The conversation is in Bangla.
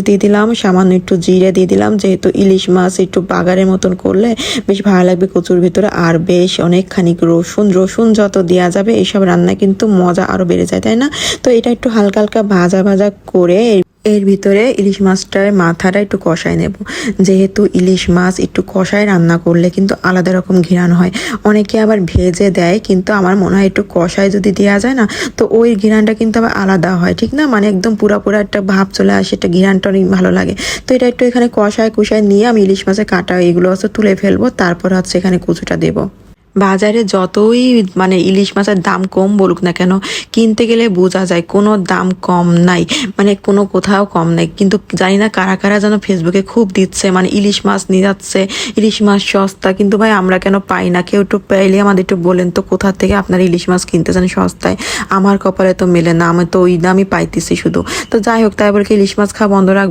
দিয়ে দিলাম, সামান্য একটু জিরে দিয়ে দিলাম, যেহেতু ইলিশ মাছ একটু বাগারের মতন করলে বেশ ভালো লাগবে কচুর ভিতরে। আর বেশ অনেকখানি রসুন যত দেওয়া যাবে এইসব রান্না কিন্তু মজা আরো বেড়ে যায়, তাই না? তো এটা একটু হালকা হালকা ভাজা ভাজা করে এর ভিতরে ইলিশ মাছটার মাথাটা একটু কষায় নেব। যেহেতু ইলিশ মাছ একটু কষায় রান্না করলে কিন্তু আলাদা রকম ঘ্রাণ হয়। অনেকে আবার ভেজে দেয়, কিন্তু আমার মনে হয় একটু কষায় যদি দেওয়া যায় না, তো ওই ঘ্রাণটা কিন্তু আবার আলাদা হয়, ঠিক না? মানে একদম পুরো একটা ভাব চলে আসে, একটা ঘ্রাণটা অনেক ভালো লাগে। তো এটা একটু এখানে কষায় নিয়ে আমি ইলিশ মাছের কাঁটা এগুলো হচ্ছে তুলে ফেলবো, তারপর হচ্ছে এখানে কচুটা দেবো। বাজারে যতই মানে ইলিশ মাছের দাম কম বলুক না কেন, কিনতে গেলে বোঝা যায় কোনো দাম কম নাই, মানে কোনো কোথাও কম নাই। কিন্তু জানি না কারা কারা যেন ফেসবুকে খুব দিচ্ছে, মানে ইলিশ মাছ নিয়ে যাচ্ছে, ইলিশ মাছ সস্তা। কিন্তু ভাই আমরা কেন পাই না? কেউ একটু পাইলে আমাদের একটু বলেন তো, কোথা থেকে আপনারা ইলিশ মাছ কিনতে চান সস্তায়? আমার কপালে তো মেলে না, আমি তো ওই দামই পাইতেছি শুধু। তো যাই হোক, তাই বলে কি ইলিশ মাছ খাওয়া বন্ধ রাখবো?